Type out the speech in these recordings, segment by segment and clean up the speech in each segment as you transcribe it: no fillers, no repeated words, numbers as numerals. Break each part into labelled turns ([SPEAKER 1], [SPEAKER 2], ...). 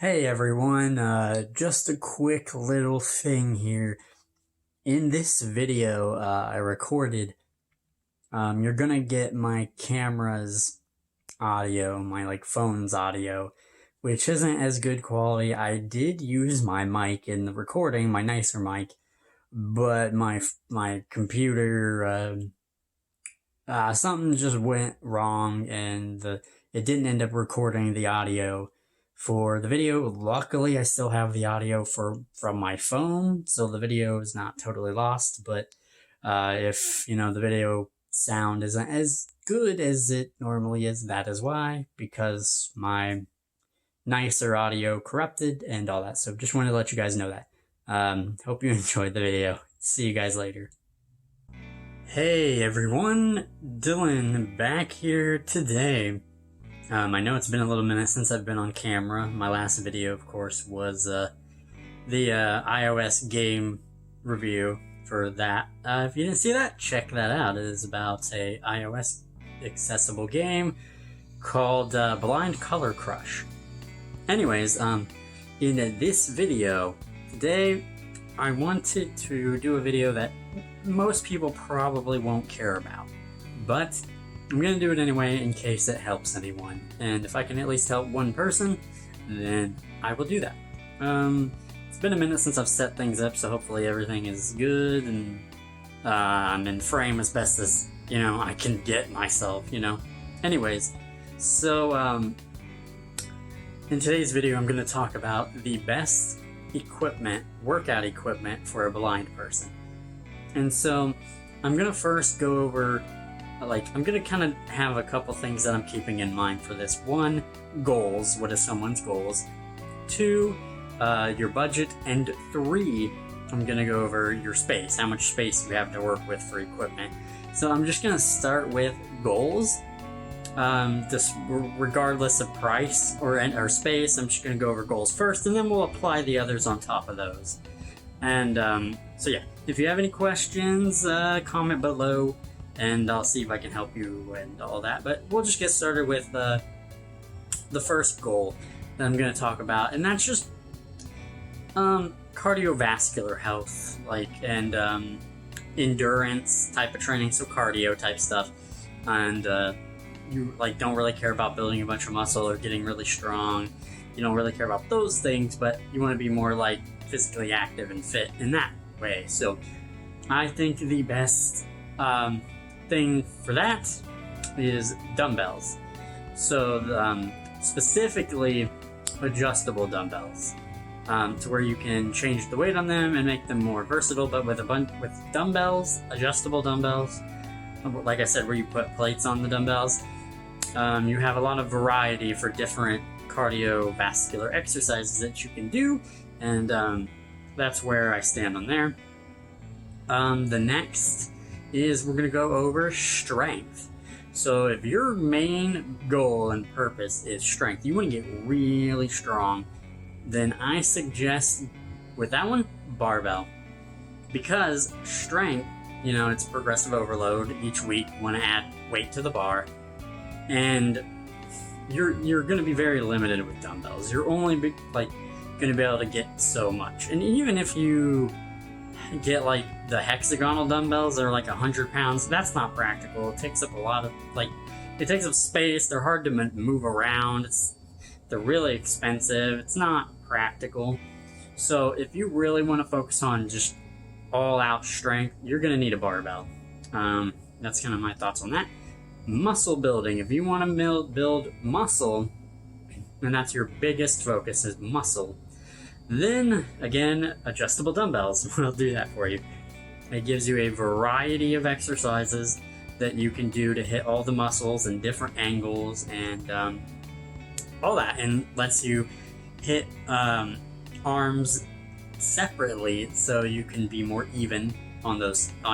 [SPEAKER 1] Hey everyone, just a quick little thing here. In this video I recorded, you're gonna get my camera's audio, my phone's audio, which isn't as good quality. I did use my mic in the recording, my nicer mic, but my computer, something just went wrong and it didn't end up recording the audio for the video. Luckily, I still have the audio from my phone, so the video is not totally lost. But if the video sound isn't as good as it normally is, that is why, because my nicer audio corrupted and all that. So just wanted to let you guys know that. Hope you enjoyed the video. See you guys later. Hey everyone, Dylan back here today. I know it's been a little minute since I've been on camera. My last video, of course, was the iOS game review for that. If you didn't see that, check that out. It is about a iOS accessible game called Blind Color Crush. Anyways, in this video today, I wanted to do a video that most people probably won't care about, but I'm going to do it anyway in case it helps anyone, and if I can at least help one person, then I will do that. It's been a minute since I've set things up, so hopefully everything is good, and I'm in frame as best as, I can get myself, Anyways, so, in today's video I'm going to talk about the best workout equipment for a blind person. And so, I'm going to first go over I'm going to kind of have a couple things that I'm keeping in mind for this. One, goals. What is someone's goals? Two, your budget. And three, I'm going to go over your space. How much space you have to work with for equipment. So I'm just going to start with goals. Just regardless of price or space, I'm just going to go over goals first, and then we'll apply the others on top of those. And so yeah, if you have any questions, comment below, and I'll see if I can help you and all that. But we'll just get started with the first goal that I'm going to talk about, and that's just cardiovascular health, and endurance type of training, so cardio type stuff. And you don't really care about building a bunch of muscle or getting really strong. You don't really care about those things, but you want to be more physically active and fit in that way. So I think the best thing for that is dumbbells. So specifically adjustable dumbbells, to where you can change the weight on them and make them more versatile. But with dumbbells, adjustable dumbbells, like I said, where you put plates on the dumbbells, you have a lot of variety for different cardiovascular exercises that you can do, and that's where I stand on there. The next is we're going to go over strength. So if your main goal and purpose is strength, you want to get really strong, then I suggest with that one, barbell. Because strength, it's progressive overload. Each week you want to add weight to the bar, and you're going to be very limited with dumbbells. You're only going to be able to get so much. And even if you get the hexagonal dumbbells that are 100 pounds, that's not practical. It takes up a lot of it takes up space. They're hard to move around. They're really expensive. It's not practical. So if you really want to focus on just all out strength, you're going to need a barbell. That's kind of my thoughts on that. Muscle building. If you want to build muscle, and that's your biggest focus is muscle, then again, adjustable dumbbells will do that for you. It gives you a variety of exercises that you can do to hit all the muscles in different angles and all that, and lets you hit arms separately so you can be more even on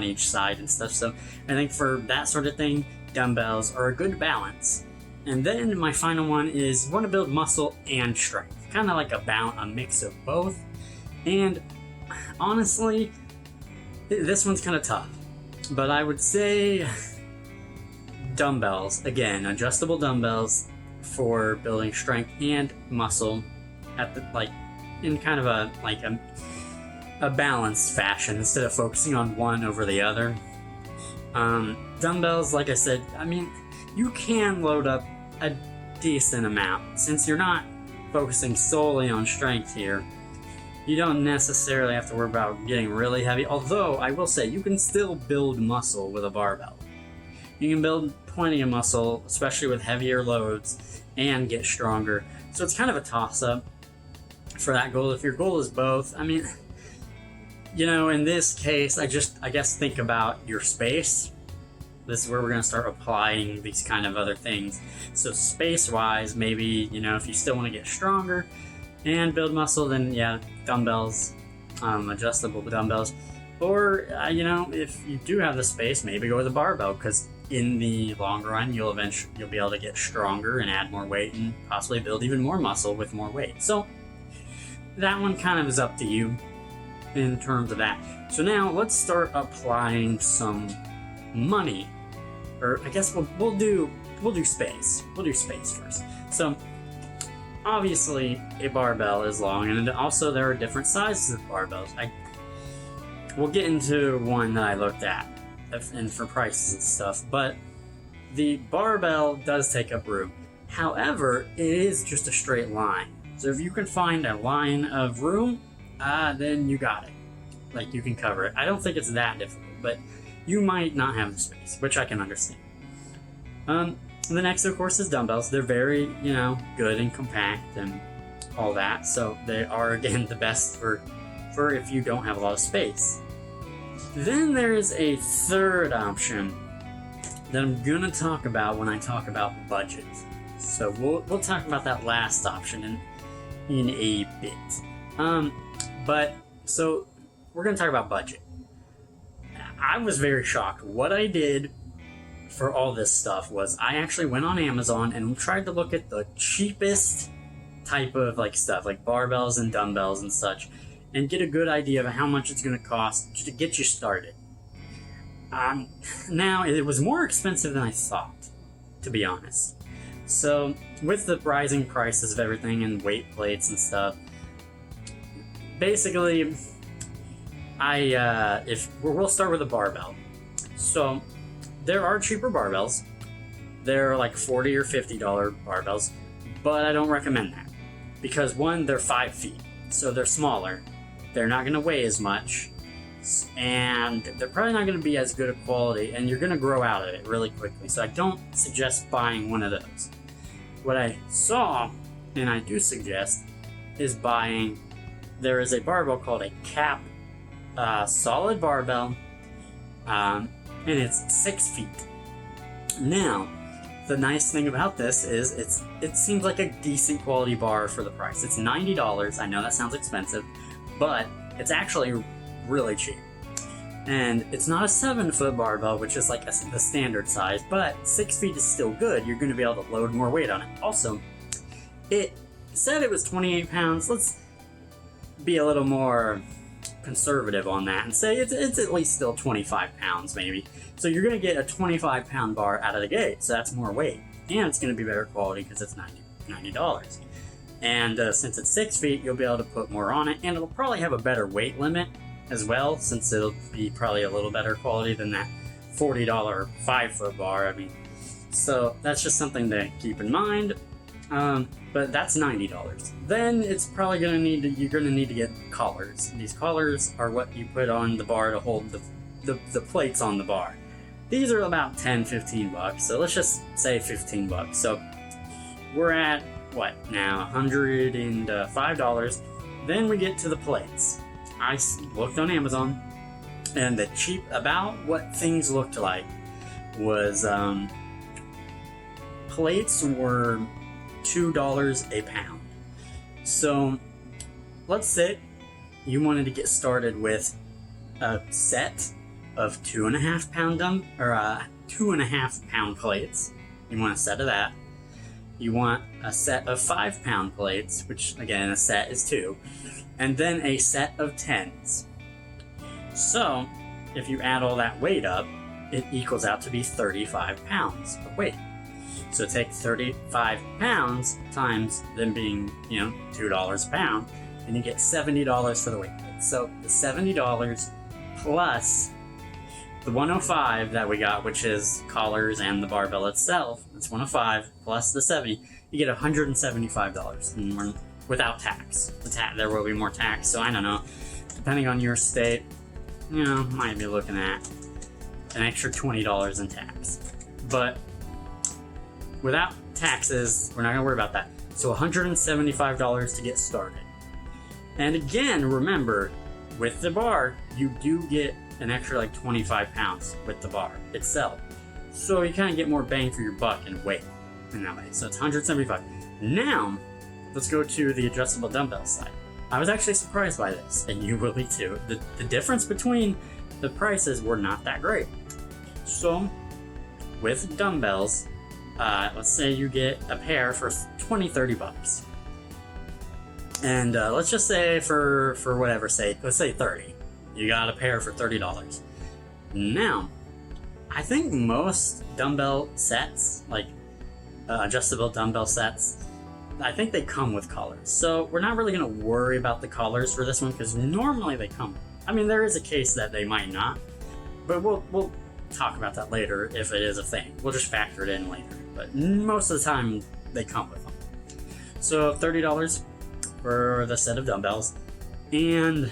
[SPEAKER 1] each side and stuff. So I think for that sort of thing, dumbbells are a good balance. And then my final one is want to build muscle and strength, kind of a mix of both. And honestly, this one's kind of tough, but I would say dumbbells. Again, adjustable dumbbells for building strength and muscle. at the in kind of a balanced fashion instead of focusing on one over the other. Dumbbells, like I said, I mean, you can load up a decent amount since you're not focusing solely on strength here. You don't necessarily have to worry about getting really heavy, although I will say you can still build muscle with a barbell. You can build plenty of muscle, especially with heavier loads, and get stronger. So it's kind of a toss-up for that goal. If your goal is both, I mean, you know, in this case, I guess think about your space. This is where we're going to start applying these kind of other things. So space-wise, maybe, you know, if you still want to get stronger and build muscle, then yeah, dumbbells, adjustable dumbbells. Or, you know, if you do have the space, maybe go with a barbell, because in the long run, you'll be able to get stronger and add more weight and possibly build even more muscle with more weight. So that one kind of is up to you in terms of that. So now let's start applying some money, or I guess we'll do space. We'll do space first. So obviously a barbell is long, and also there are different sizes of barbells. We'll get into one that I looked at and for prices and stuff, but the barbell does take up room. However, it is just a straight line. So if you can find a line of room, then you got it. Like, you can cover it. I don't think it's that difficult, but you might not have the space, which I can understand. The next, of course, is dumbbells. They're very, you know, good and compact and all that. So they are, again, the best for if you don't have a lot of space. Then there's a third option that I'm gonna talk about when I talk about budget. So we'll talk about that last option in a bit. But so we're gonna talk about budget. I was very shocked. What I did for all this stuff was I actually went on Amazon and tried to look at the cheapest type of stuff, like barbells and dumbbells and such, and get a good idea of how much it's going to cost to get you started. Now, it was more expensive than I thought, to be honest. So, with the rising prices of everything and weight plates and stuff, basically, we'll start with a barbell. So, there are cheaper barbells. They're like $40 or $50 barbells, but I don't recommend that. Because one, they're 5 feet, so they're smaller. They're not going to weigh as much, and they're probably not going to be as good a quality, and you're going to grow out of it really quickly. So I don't suggest buying one of those. What I saw, and I do suggest, is buying, there is a barbell called a cap solid barbell, and it's 6 feet. Now, the nice thing about this is it seems like a decent quality bar for the price. It's $90. I know that sounds expensive, but it's actually really cheap. And it's not a 7-foot barbell, which is like the standard size, but 6 feet is still good. You're going to be able to load more weight on it. Also, it said it was 28 pounds. Let's be a little more conservative on that and say it's at least still 25 pounds maybe. So you're going to get a 25-pound bar out of the gate, so that's more weight. And it's going to be better quality because it's $90. And since it's 6 feet, you'll be able to put more on it, and it'll probably have a better weight limit as well, since it'll be probably a little better quality than that $40 5-foot bar. I mean, so that's just something to keep in mind. But that's $90. Then it's probably you're gonna need to get collars. These collars are what you put on the bar to hold the plates on the bar. These are about $10-15, so let's just say $15. So we're at what now? $105. Then we get to the plates. I looked on Amazon, and about what things looked like was plates were $2 a pound. So let's say you wanted to get started with a set of 2.5 pound 2.5 pound plates. You want a set of that. You want a set of 5 pound plates, which again, a set is 2, and then a set of 10s. So if you add all that weight up, it equals out to be 35 pounds of weight. So take 35 pounds times them being, $2 a pound, and you get $70 for the weight plate. So the $70 plus the 105 that we got, which is collars and the barbell itself, it's 105 plus the 70, you get $175, and without tax. There will be more tax, so I don't know. Depending on your state, might be looking at an extra $20 in tax. But without taxes, we're not going to worry about that. So $175 to get started. And again, remember, with the bar, you do get an extra like 25 pounds with the bar itself. So you kind of get more bang for your buck in weight in that way. So it's 175. Now, let's go to the adjustable dumbbell side. I was actually surprised by this, and you will be too. The difference between the prices were not that great. So, with dumbbells, let's say you get a pair for $20-30. And let's just say for whatever sake, let's say 30. You got a pair for $30. Now, I think most dumbbell sets, like adjustable dumbbell sets, I think they come with collars. So we're not really going to worry about the collars for this one because normally they come. I mean, there is a case that they might not, but we'll talk about that later if it is a thing. We'll just factor it in later. But most of the time, they come with them. So $30 for the set of dumbbells. And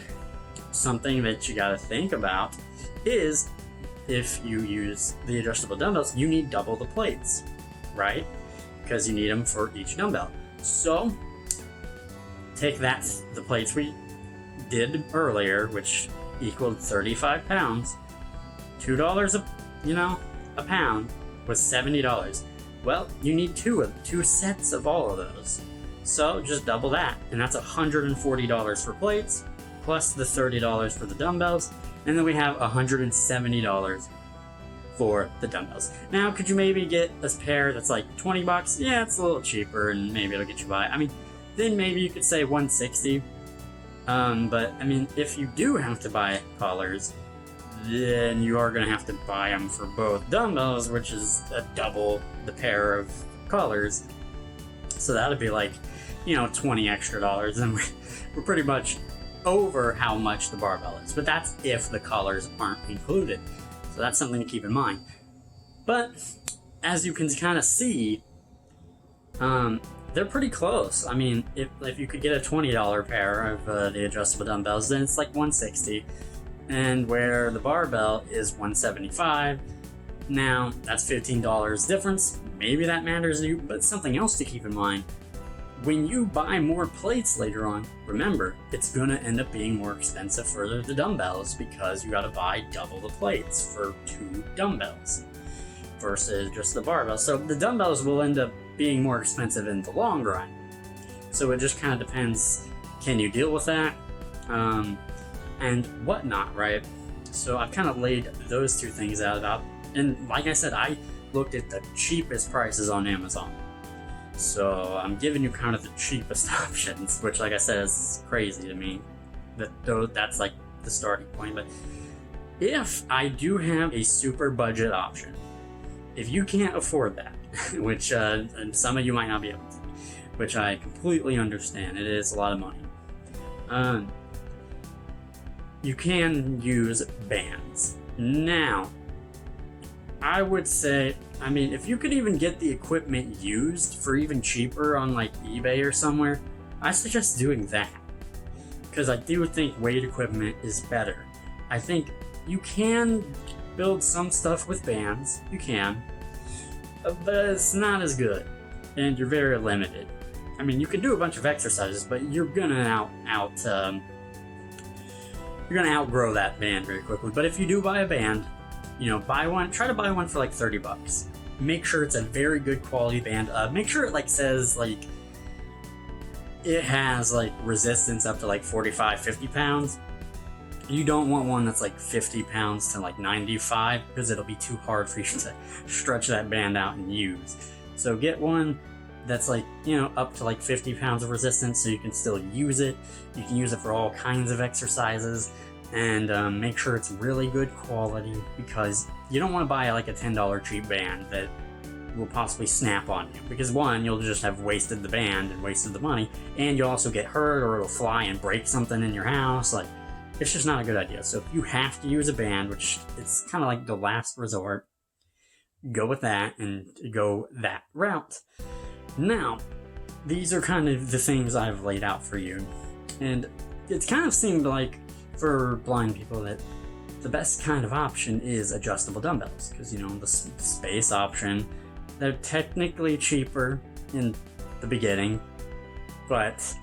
[SPEAKER 1] something that you got to think about is if you use the adjustable dumbbells, you need double the plates, right? Because you need them for each dumbbell. So take the plates we did earlier, which equaled 35 pounds, $2 a pound was $70. Well, you need two sets of all of those. So just double that, and that's $140 for plates, plus the $30 for the dumbbells, and then we have $170 for the dumbbells. Now, could you maybe get a pair that's like $20? Yeah, it's a little cheaper, and maybe it'll get you by. I mean, then maybe you could say $160. But I mean, if you do have to buy collars, then you are going to have to buy them for both dumbbells, which is double the pair of collars. So that'd be like, $20 extra, and we're pretty much over how much the barbell is. But that's if the collars aren't included. So that's something to keep in mind. But as you can kind of see, they're pretty close. I mean, if you could get a $20 pair of the adjustable dumbbells, then it's like $160. And where the barbell is $175. Now, that's $15 difference. Maybe that matters to you, but something else to keep in mind. When you buy more plates later on, remember, it's going to end up being more expensive for the dumbbells because you got to buy double the plates for 2 dumbbells versus just the barbell. So the dumbbells will end up being more expensive in the long run. So it just kind of depends, can you deal with that? And whatnot, right? So I've kind of laid those two things out. And like I said, I looked at the cheapest prices on Amazon. So I'm giving you kind of the cheapest options, which, like I said, is crazy to me. That's like the starting point. But if I do have a super budget option, if you can't afford that, which and some of you might not be able to, which I completely understand, it is a lot of money. You can use bands. Now, I would say, I mean, if you could even get the equipment used for even cheaper on like eBay or somewhere, I suggest doing that. Because I do think weight equipment is better. I think you can build some stuff with bands, you can, but it's not as good, and you're very limited. I mean, you can do a bunch of exercises, but you're gonna outgrow that band very quickly. But if you do buy a band, buy one. Try to buy one for like $30. Make sure it's a very good quality band. Make sure it says it has resistance up to 45-50 pounds. You don't want one that's 50 pounds to 95 because it'll be too hard for you to stretch that band out and use. So get one that's up to 50 pounds of resistance so you can still use it. You can use it for all kinds of exercises, and make sure it's really good quality, because you don't want to buy a $10 cheap band that will possibly snap on you, because one, you'll just have wasted the band and wasted the money, and you'll also get hurt, or it'll fly and break something in your house. Like, it's just not a good idea. So if you have to use a band, which it's kind of like the last resort, go with that and go that route. Now, these are kind of the things I've laid out for you, and it's kind of seemed like for blind people that the best kind of option is adjustable dumbbells, because, you know, the space option, they're technically cheaper in the beginning, but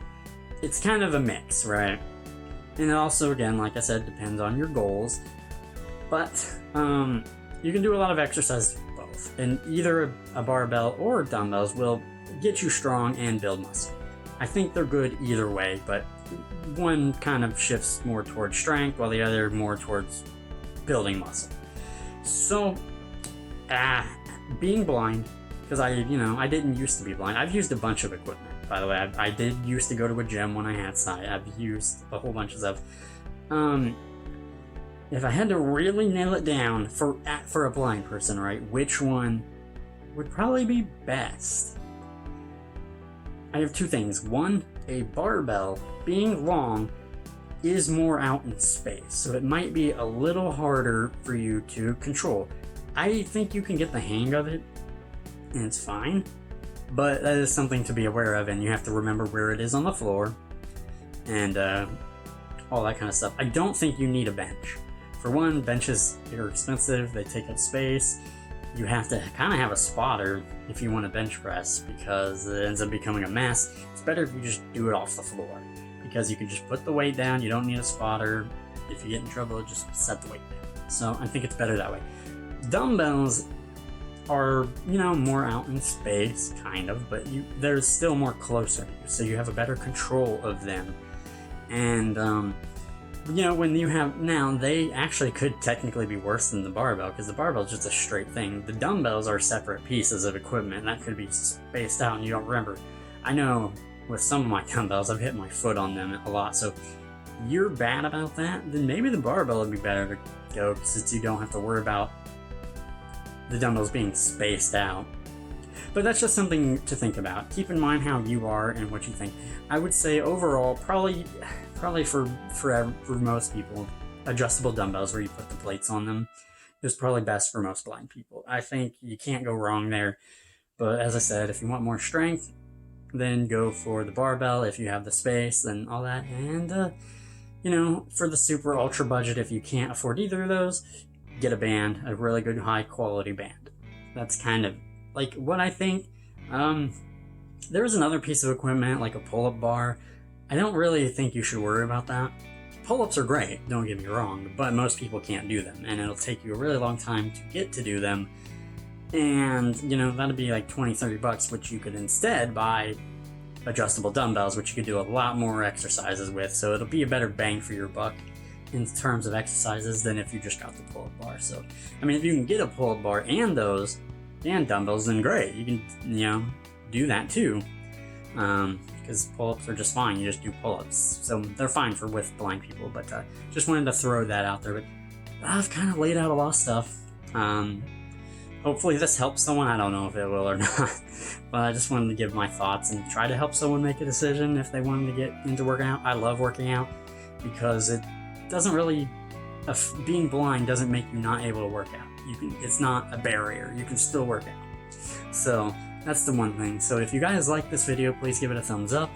[SPEAKER 1] it's kind of a mix, right? And it also, again, like I said, depends on your goals, but you can do a lot of exercise with both, and either a barbell or dumbbells will get you strong and build muscle. I think they're good either way, but one kind of shifts more towards strength while the other more towards building muscle. So, being blind, because I didn't used to be blind. I've used a bunch of equipment, by the way. I did used to go to a gym when I had sight. I've used a whole bunch of stuff. If I had to really nail it down for a blind person, right, which one would probably be best? I have two things. One, a barbell, being long, is more out in space, so it might be a little harder for you to control. I think you can get the hang of it, and it's fine, but that is something to be aware of, and you have to remember where it is on the floor, and all that kind of stuff. I don't think you need a bench. For one, benches are expensive, they take up space. You have to kind of have a spotter if you want to bench press, because it ends up becoming a mess. It's better if you just do it off the floor, because you can just put the weight down. You don't need a spotter. If you get in trouble, just set the weight down. So I think it's better that way. Dumbbells are, more out in space, kind of, but they're still more closer to you, so you have a better control of them. And when you have, now they actually could technically be worse than the barbell, because the barbell is just a straight thing. The dumbbells are separate pieces of equipment that could be spaced out and you don't remember. I know with some of my dumbbells, I've hit my foot on them a lot, so if you're bad about that, then maybe the barbell would be better to go, since you don't have to worry about the dumbbells being spaced out. But that's just something to think about. Keep in mind how you are and what you think. I would say overall, probably for most people, adjustable dumbbells where you put the plates on them is probably best for most blind people. I think you can't go wrong there. But as I said, if you want more strength, then go for the barbell. If you have the space, then all that. And for the super ultra budget, if you can't afford either of those, get a band, a really good high quality band. That's kind of like what I think. There's another piece of equipment, like a pull-up bar. I don't really think you should worry about that. Pull-ups are great, don't get me wrong, but most people can't do them, and it'll take you a really long time to get to do them. And, that'd be like $20-30, which you could instead buy adjustable dumbbells, which you could do a lot more exercises with, so it'll be a better bang for your buck in terms of exercises than if you just got the pull-up bar. So, if you can get a pull-up bar and those, and dumbbells, then great. You can, do that too. Because pull-ups are just fine. You just do pull-ups. So they're fine with blind people, but just wanted to throw that out there. But I've kind of laid out a lot of stuff. Hopefully this helps someone. I don't know if it will or not. But I just wanted to give my thoughts and try to help someone make a decision if they wanted to get into working out. I love working out because it doesn't really... being blind doesn't make you not able to work out. It's not a barrier. You can still work out. So that's the one thing. So if you guys like this video, please give it a thumbs up.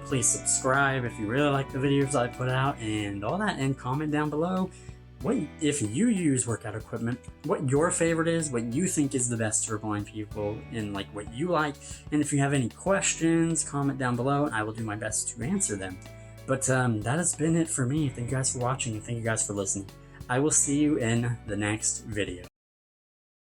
[SPEAKER 1] Please subscribe if you really like the videos I put out and all that, and comment down below what, if you use workout equipment, what your favorite is, what you think is the best for blind people, and like what you like. And if you have any questions, comment down below and I will do my best to answer them. But that has been it for me. Thank you guys for watching and thank you guys for listening. I will see you in the next video.